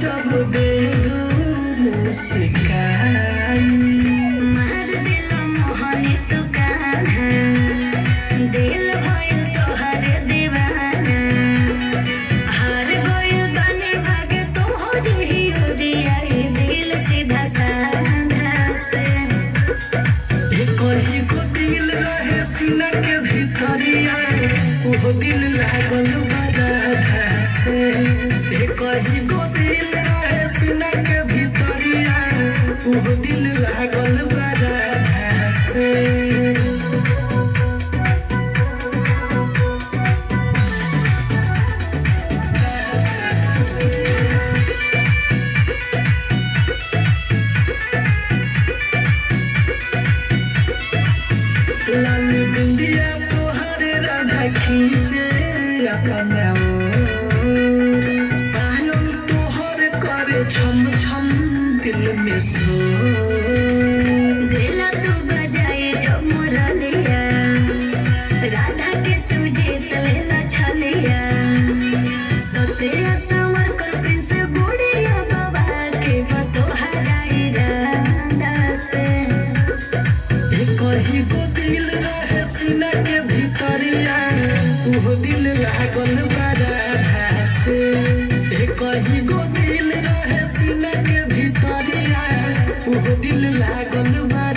जब दे मुस्काई मार दिल मोहनी तू कान्हा दिल भइल तोहर दीवाना हार गइल बने भागे तोहरी ही उदियाई दिल सीधा साधा से कहीं को दिल रहे सीना के भीतरिया वो दिल लागल बड़ा से कहीं को दिल रहे सीना के भीतरिया वो दिल लागल बड़ा से लाल बिंदिया तोहर राधा खींचे अपना पायल तोहर करे छम छम दिल में सो दिल तू बजाए जो मुरलिया राधा के तुझे तलेला छलिया सतेरा समर कर प्रिंस गुड़िया बाबा के बतोहराई राधा से कहीं को दिल रहे सीना के भीतरिया वो दिल लागल बड़ा से कहीं को दिल रहे सीना के भीतरिया वो दिल लागल बड़ा